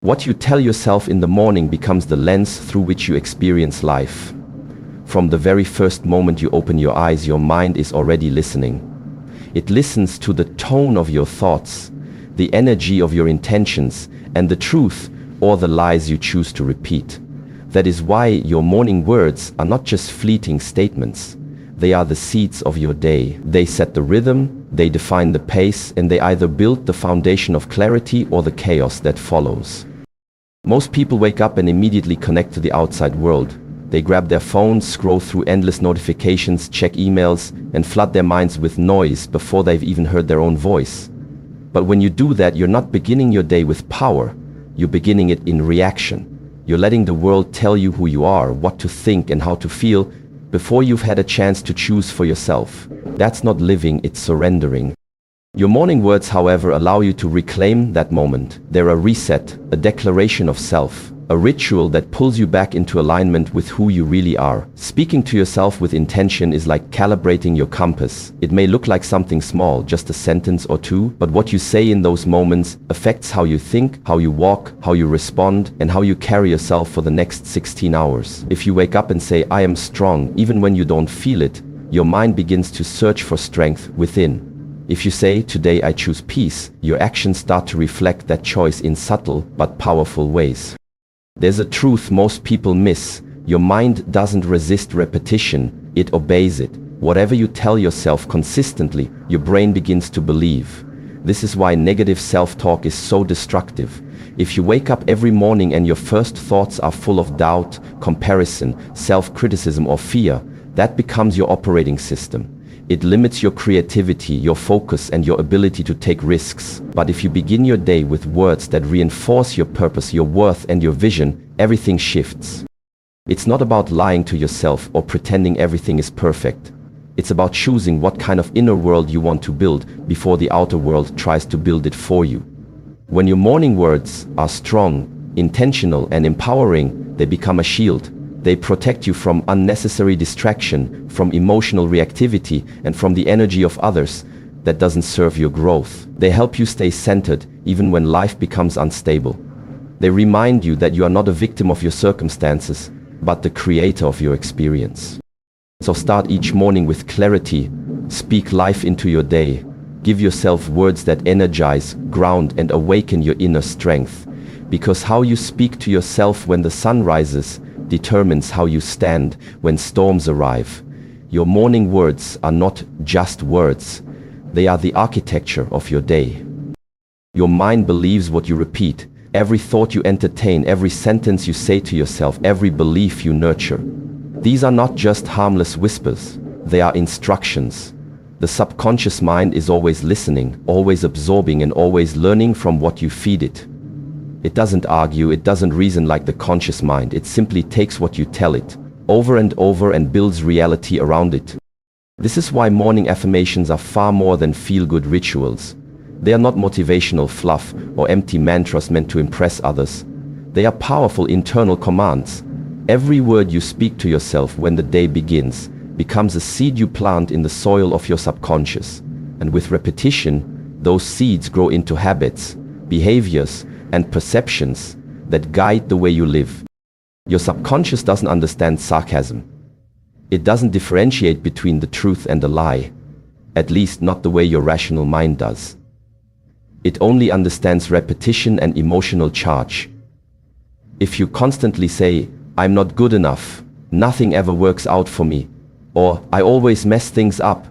What you tell yourself in the morning becomes the lens through which you experience life. From the very first moment you open your eyes, your mind is already listening. It listens to the tone of your thoughts, the energy of your intentions, and the truth or the lies you choose to repeat. That is why your morning words are not just fleeting statements. They are the seeds of your day. They set the rhythm, they define the pace, and they either build the foundation of clarity or the chaos that follows. Most people wake up and immediately connect to the outside world. They grab their phones, scroll through endless notifications, check emails, and flood their minds with noise before they've even heard their own voice. But when you do that, you're not beginning your day with power. You're beginning it in reaction. You're letting the world tell you who you are, what to think, and how to feel before you've had a chance to choose for yourself. That's not living, it's surrendering. Your morning words, however, allow you to reclaim that moment. They're a reset, a declaration of self, a ritual that pulls you back into alignment with who you really are. Speaking to yourself with intention is like calibrating your compass. It may look like something small, just a sentence or two, but what you say in those moments affects how you think, how you walk, how you respond, and how you carry yourself for the next 16 hours. If you wake up and say, "I am strong," even when you don't feel it, your mind begins to search for strength within. If you say, "Today I choose peace," your actions start to reflect that choice in subtle but powerful ways. There's a truth most people miss. Your mind doesn't resist repetition, it obeys it. Whatever you tell yourself consistently, your brain begins to believe. This is why negative self-talk is so destructive. If you wake up every morning and your first thoughts are full of doubt, comparison, self-criticism, or fear, that becomes your operating system. It limits your creativity, your focus, and your ability to take risks. But if you begin your day with words that reinforce your purpose, your worth, and your vision, everything shifts. It's not about lying to yourself or pretending everything is perfect. It's about choosing what kind of inner world you want to build before the outer world tries to build it for you. When your morning words are strong, intentional, and empowering, they become a shield. They protect you from unnecessary distraction, from emotional reactivity, and from the energy of others that doesn't serve your growth. They help you stay centered even when life becomes unstable. They remind you that you are not a victim of your circumstances, but the creator of your experience. So start each morning with clarity. Speak life into your day. Give yourself words that energize, ground, and awaken your inner strength. Because how you speak to yourself when the sun rises determines how you stand when storms arrive. Your morning words are not just words. They are the architecture of your day. Your mind believes what you repeat. Every thought you entertain, every sentence you say to yourself, every belief you nurture. These are not just harmless whispers. They are instructions. The subconscious mind is always listening, always absorbing, and always learning from what you feed it. It doesn't argue, it doesn't reason like the conscious mind. It simply takes what you tell it, over and over, and builds reality around it. This is why morning affirmations are far more than feel-good rituals. They are not motivational fluff or empty mantras meant to impress others. They are powerful internal commands. Every word you speak to yourself when the day begins becomes a seed you plant in the soil of your subconscious. And with repetition, those seeds grow into habits, behaviors, and perceptions that guide the way you live. Your subconscious doesn't understand sarcasm. It doesn't differentiate between the truth and the lie, at least not the way your rational mind does. It only understands repetition and emotional charge. If you constantly say, "I'm not good enough," "Nothing ever works out for me," or "I always mess things up,"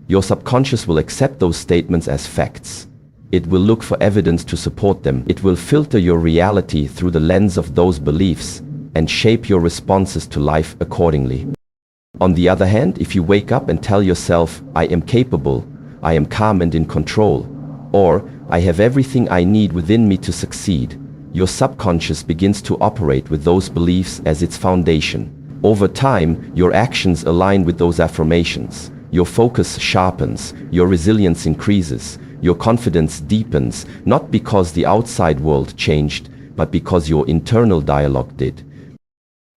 your subconscious will accept those statements as facts. It will look for evidence to support them. It will filter your reality through the lens of those beliefs and shape your responses to life accordingly. On the other hand, if you wake up and tell yourself, "I am capable," "I am calm and in control," or "I have everything I need within me to succeed," your subconscious begins to operate with those beliefs as its foundation. Over time, your actions align with those affirmations. Your focus sharpens, your resilience increases, your confidence deepens, not because the outside world changed, but because your internal dialogue did.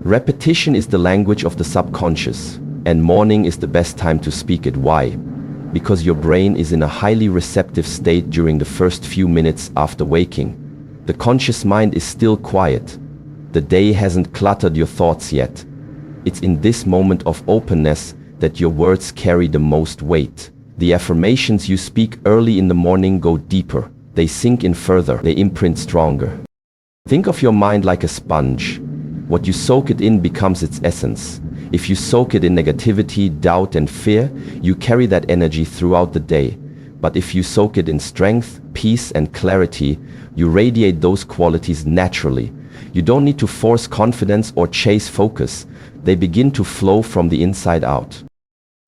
Repetition is the language of the subconscious, and morning is the best time to speak it. Why? Because your brain is in a highly receptive state during the first few minutes after waking. The conscious mind is still quiet. The day hasn't cluttered your thoughts yet. It's in this moment of openness that your words carry the most weight. The affirmations you speak early in the morning go deeper. They sink in further. They imprint stronger. Think of your mind like a sponge. What you soak it in becomes its essence. If you soak it in negativity, doubt, and fear, you carry that energy throughout the day. But if you soak it in strength, peace, and clarity, you radiate those qualities naturally. You don't need to force confidence or chase focus. They begin to flow from the inside out.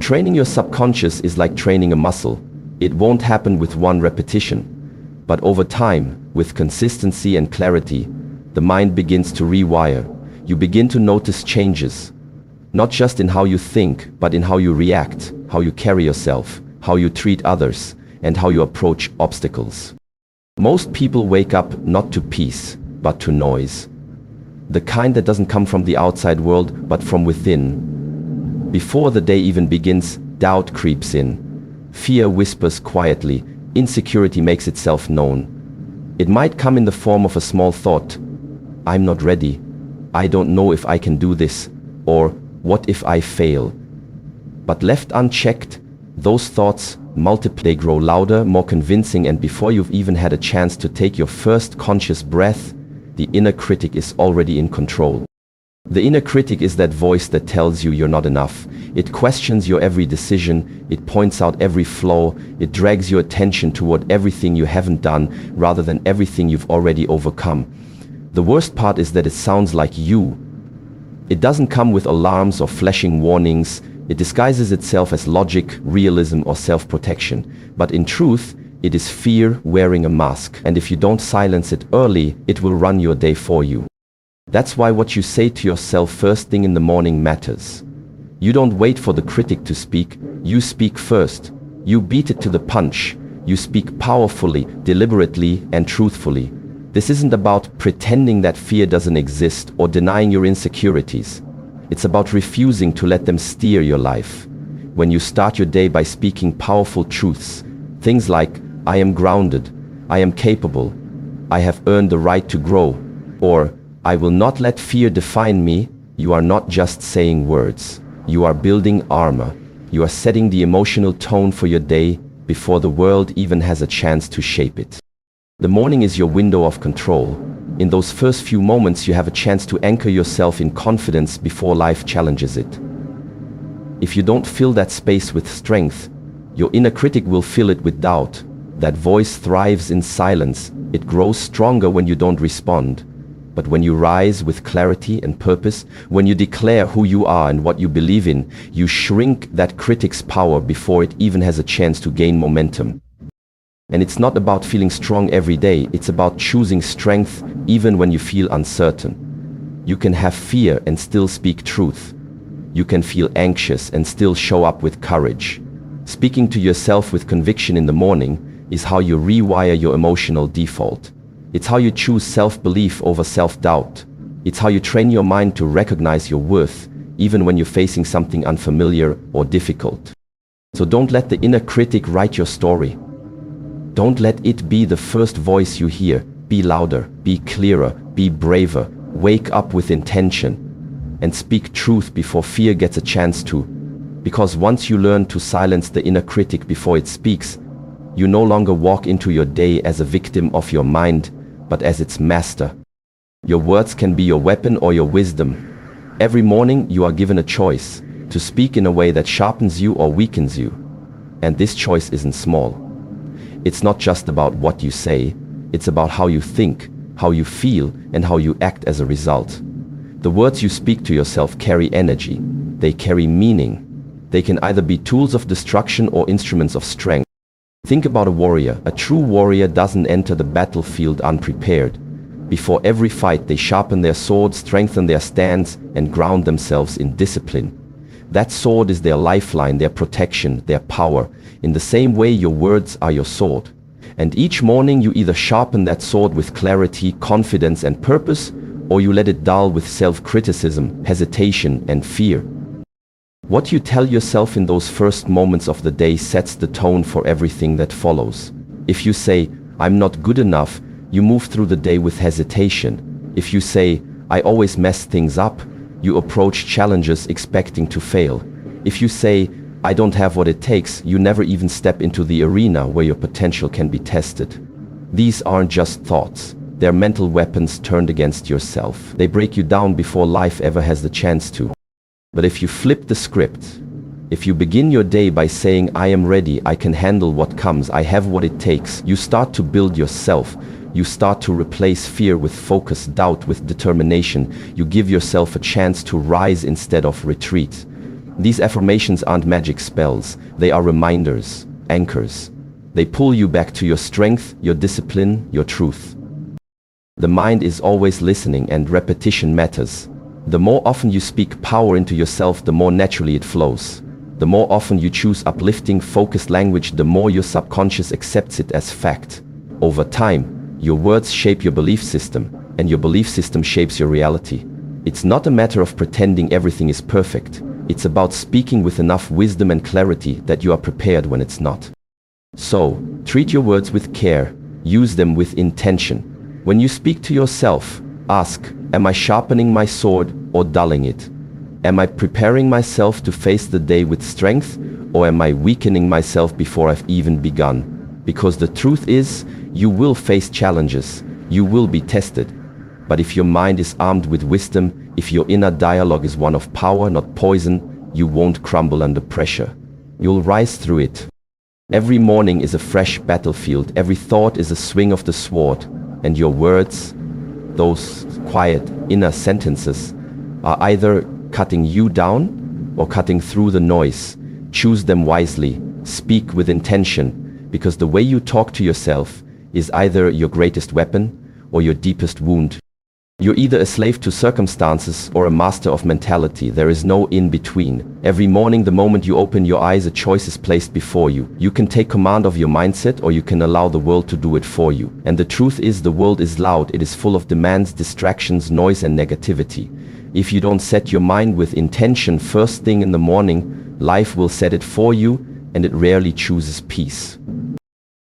Training your subconscious is like training a muscle. It won't happen with one repetition. But over time, with consistency and clarity, the mind begins to rewire. You begin to notice changes, not just in how you think, but in how you react, how you carry yourself, how you treat others, and how you approach obstacles. Most people wake up not to peace, but to noise. The kind that doesn't come from the outside world, but from within. Before the day even begins, doubt creeps in. Fear whispers quietly. Insecurity makes itself known. It might come in the form of a small thought. I'm not ready. I don't know if I can do this. Or, what if I fail? But left unchecked, those thoughts multiply. They grow louder, more convincing, and before you've even had a chance to take your first conscious breath, the inner critic is already in control. The inner critic is that voice that tells you you're not enough. It questions your every decision, it points out every flaw, it drags your attention toward everything you haven't done rather than everything you've already overcome. The worst part is that it sounds like you. It doesn't come with alarms or flashing warnings. It disguises itself as logic, realism, or self-protection. But in truth, it is fear wearing a mask. And if you don't silence it early, it will run your day for you. That's why what you say to yourself first thing in the morning matters. You don't wait for the critic to speak, you speak first. You beat it to the punch. You speak powerfully, deliberately, and truthfully. This isn't about pretending that fear doesn't exist or denying your insecurities. It's about refusing to let them steer your life. When you start your day by speaking powerful truths, things like, I am grounded, I am capable, I have earned the right to grow, or I will not let fear define me, you are not just saying words. You are building armor. You are setting the emotional tone for your day before the world even has a chance to shape it. The morning is your window of control. In those first few moments, you have a chance to anchor yourself in confidence before life challenges it. If you don't fill that space with strength, your inner critic will fill it with doubt. That voice thrives in silence. It grows stronger when you don't respond. But when you rise with clarity and purpose, when you declare who you are and what you believe in, you shrink that critic's power before it even has a chance to gain momentum. And it's not about feeling strong every day, it's about choosing strength even when you feel uncertain. You can have fear and still speak truth. You can feel anxious and still show up with courage. Speaking to yourself with conviction in the morning is how you rewire your emotional default. It's how you choose self-belief over self-doubt. It's how you train your mind to recognize your worth, even when you're facing something unfamiliar or difficult. So don't let the inner critic write your story. Don't let it be the first voice you hear. Be louder, be clearer, be braver. Wake up with intention and speak truth before fear gets a chance to. Because once you learn to silence the inner critic before it speaks, you no longer walk into your day as a victim of your mind, but as its master. Your words can be your weapon or your wisdom. Every morning you are given a choice to speak in a way that sharpens you or weakens you. And this choice isn't small. It's not just about what you say, it's about how you think, how you feel, and how you act as a result. The words you speak to yourself carry energy. They carry meaning. They can either be tools of destruction or instruments of strength. Think about a warrior. A true warrior doesn't enter the battlefield unprepared. Before every fight, they sharpen their sword, strengthen their stance, and ground themselves in discipline. That sword is their lifeline, their protection, their power. In the same way, your words are your sword. And each morning you either sharpen that sword with clarity, confidence, and purpose, or you let it dull with self-criticism, hesitation, and fear. What you tell yourself in those first moments of the day sets the tone for everything that follows. If you say, I'm not good enough, you move through the day with hesitation. If you say, I always mess things up, you approach challenges expecting to fail. If you say, I don't have what it takes, you never even step into the arena where your potential can be tested. These aren't just thoughts. They're mental weapons turned against yourself. They break you down before life ever has the chance to. But if you flip the script, if you begin your day by saying, I am ready, I can handle what comes, I have what it takes, you start to build yourself. You start to replace fear with focus, doubt with determination. You give yourself a chance to rise instead of retreat. These affirmations aren't magic spells. They are reminders, anchors. They pull you back to your strength, your discipline, your truth. The mind is always listening, and repetition matters. The more often you speak power into yourself, the more naturally it flows. The more often you choose uplifting, focused language, the more your subconscious accepts it as fact. Over time, your words shape your belief system, and your belief system shapes your reality. It's not a matter of pretending everything is perfect. It's about speaking with enough wisdom and clarity that you are prepared when it's not. So, treat your words with care. Use them with intention. When you speak to yourself, ask, am I sharpening my sword or dulling it? Am I preparing myself to face the day with strength, or am I weakening myself before I've even begun? Because the truth is, you will face challenges, you will be tested. But if your mind is armed with wisdom, if your inner dialogue is one of power, not poison, you won't crumble under pressure. You'll rise through it. Every morning is a fresh battlefield, every thought is a swing of the sword, and your words, those quiet inner sentences, are either cutting you down or cutting through the noise. Choose them wisely, speak with intention, because the way you talk to yourself is either your greatest weapon or your deepest wound. You're either a slave to circumstances or a master of mentality. There is no in between. Every morning, the moment you open your eyes, a choice is placed before you. You can take command of your mindset, or you can allow the world to do it for you. And the truth is, the world is loud. It is full of demands, distractions, noise, and negativity. If you don't set your mind with intention first thing in the morning, life will set it for you, and it rarely chooses peace.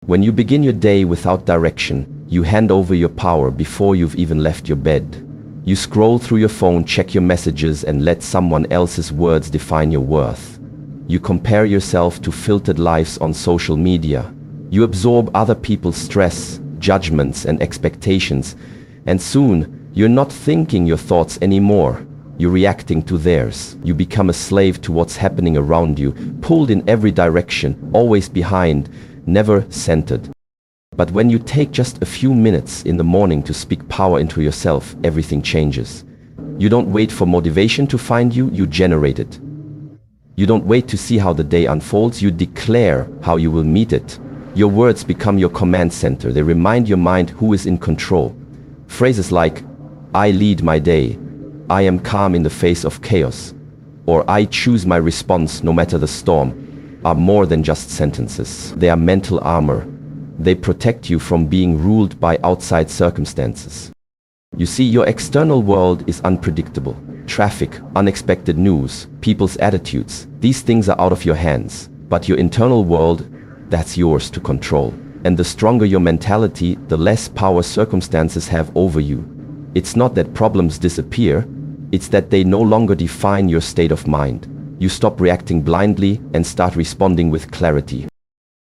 When you begin your day without direction, you hand over your power before you've even left your bed. You scroll through your phone, check your messages, and let someone else's words define your worth. You compare yourself to filtered lives on social media. You absorb other people's stress, judgments, and expectations, and soon you're not thinking your thoughts anymore. You're reacting to theirs. You become a slave to what's happening around you, pulled in every direction, always behind, never centered. But when you take just a few minutes in the morning to speak power into yourself, everything changes. You don't wait for motivation to find you, you generate it. You don't wait to see how the day unfolds, you declare how you will meet it. Your words become your command center. They remind your mind who is in control. Phrases like, I lead my day, I am calm in the face of chaos, or I choose my response no matter the storm, are more than just sentences. They are mental armor. They protect you from being ruled by outside circumstances. You see, your external world is unpredictable. Traffic, unexpected news, people's attitudes, these things are out of your hands. But your internal world, that's yours to control. And the stronger your mentality, the less power circumstances have over you. It's not that problems disappear, it's that they no longer define your state of mind. You stop reacting blindly and start responding with clarity.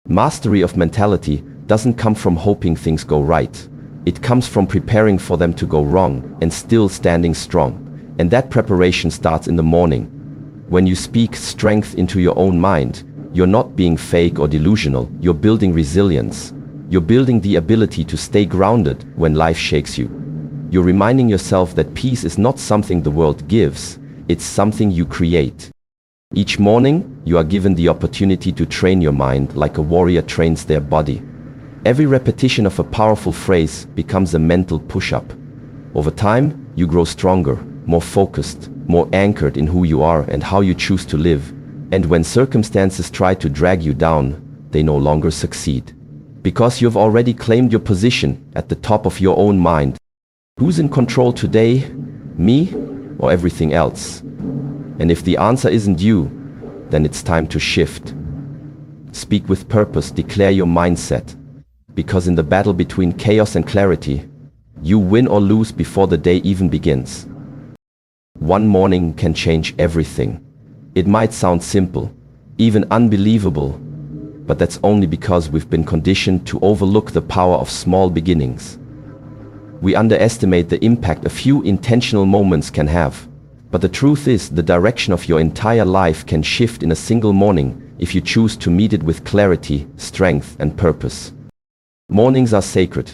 Mastery of mentality doesn't come from hoping things go right. It comes from preparing for them to go wrong and still standing strong. And that preparation starts in the morning. When you speak strength into your own mind, you're not being fake or delusional. You're building resilience. You're building the ability to stay grounded when life shakes you. You're reminding yourself that peace is not something the world gives, it's something you create. Each morning, you are given the opportunity to train your mind like a warrior trains their body. Every repetition of a powerful phrase becomes a mental push-up. Over time, you grow stronger, more focused, more anchored in who you are and how you choose to live. And when circumstances try to drag you down, they no longer succeed. Because you've already claimed your position at the top of your own mind. Who's in control today? Me or everything else? And if the answer isn't you, then it's time to shift. Speak with purpose, declare your mindset. because in the battle between chaos and clarity, you win or lose before the day even begins. One morning can change everything. It might sound simple, even unbelievable, but that's only because we've been conditioned to overlook the power of small beginnings. We underestimate the impact a few intentional moments can have. But the truth is, the direction of your entire life can shift in a single morning if you choose to meet it with clarity, strength, and purpose. Mornings are sacred.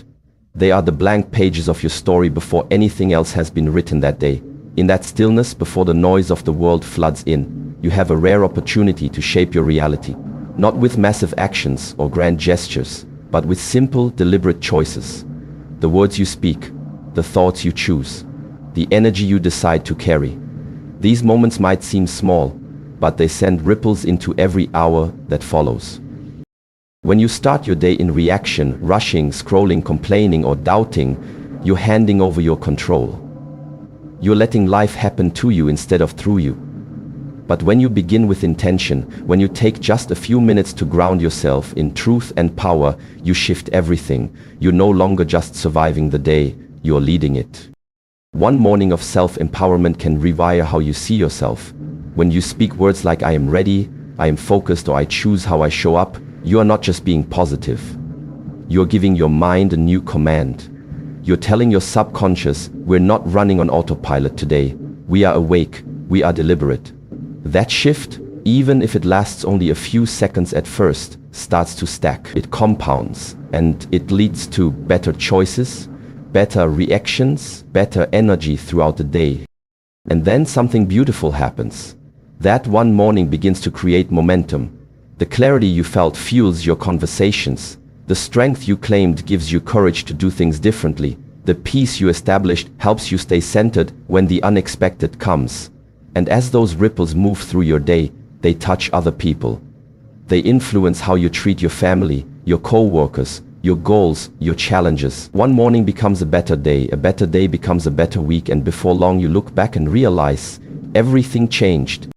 They are the blank pages of your story before anything else has been written that day. In that stillness, before the noise of the world floods in, you have a rare opportunity to shape your reality. Not with massive actions or grand gestures, but with simple, deliberate choices. The words you speak, the thoughts you choose, the energy you decide to carry. These moments might seem small, but they send ripples into every hour that follows. When you start your day in reaction, rushing, scrolling, complaining, or doubting, you're handing over your control. You're letting life happen to you instead of through you. But when you begin with intention, when you take just a few minutes to ground yourself in truth and power, you shift everything. You're no longer just surviving the day, you're leading it. One morning of self-empowerment can rewire how you see yourself. When you speak words like "I am ready," "I am focused," or "I choose how I show up," you are not just being positive. You're giving your mind a new command. You're telling your subconscious, we're not running on autopilot today. We are awake. We are deliberate. That shift, even if it lasts only a few seconds at first, starts to stack. It compounds, and it leads to better choices, better reactions, better energy throughout the day. And then something beautiful happens. That one morning begins to create momentum. The clarity you felt fuels your conversations. The strength you claimed gives you courage to do things differently. The peace you established helps you stay centered when the unexpected comes. And as those ripples move through your day, they touch other people. They influence how you treat your family, your co-workers, your goals, your challenges. One morning becomes a better day becomes a better week, and before long you look back and realize everything changed.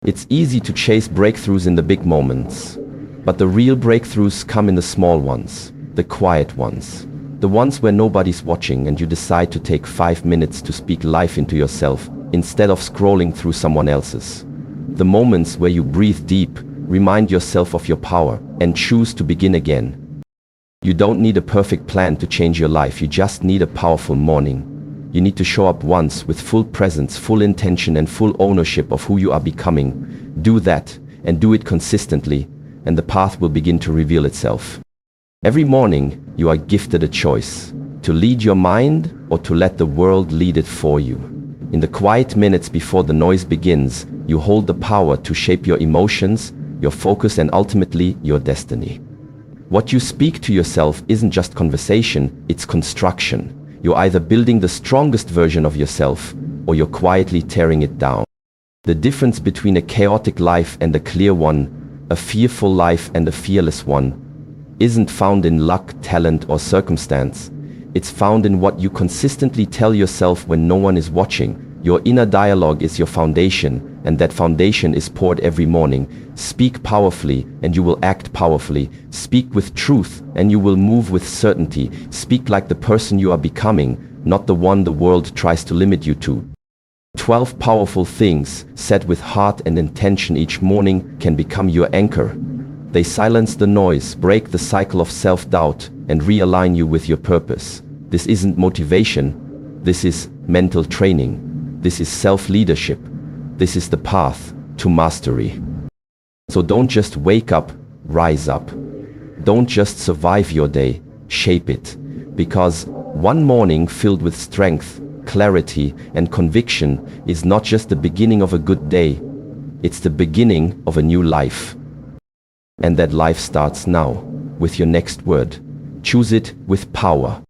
It's easy to chase breakthroughs in the big moments, but the real breakthroughs come in the small ones, the quiet ones, the ones where nobody's watching and you decide to take 5 minutes to speak life into yourself instead of scrolling through someone else's. The moments where you breathe deep, remind yourself of your power, and choose to begin again. You don't need a perfect plan to change your life, you just need a powerful morning. You need to show up once with full presence, full intention, and full ownership of who you are becoming. Do that, and do it consistently, and the path will begin to reveal itself. Every morning, you are gifted a choice, to lead your mind or to let the world lead it for you. In the quiet minutes before the noise begins, you hold the power to shape your emotions, your focus, and ultimately, your destiny. What you speak to yourself isn't just conversation, it's construction. You're either building the strongest version of yourself, or you're quietly tearing it down. The difference between a chaotic life and a clear one, a fearful life and a fearless one, isn't found in luck, talent, or circumstance. It's found in what you consistently tell yourself when no one is watching. Your inner dialogue is your foundation, and that foundation is poured every morning. Speak powerfully, and you will act powerfully. Speak with truth, and you will move with certainty. Speak like the person you are becoming, not the one the world tries to limit you to. 12 powerful things, said with heart and intention each morning, can become your anchor. They silence the noise, break the cycle of self-doubt, and realign you with your purpose. This isn't motivation. This is mental training. This is self-leadership. This is the path to mastery. So don't just wake up, rise up. Don't just survive your day, shape it. Because one morning filled with strength, clarity, and conviction is not just the beginning of a good day. It's the beginning of a new life. And that life starts now, with your next word. Choose it with power.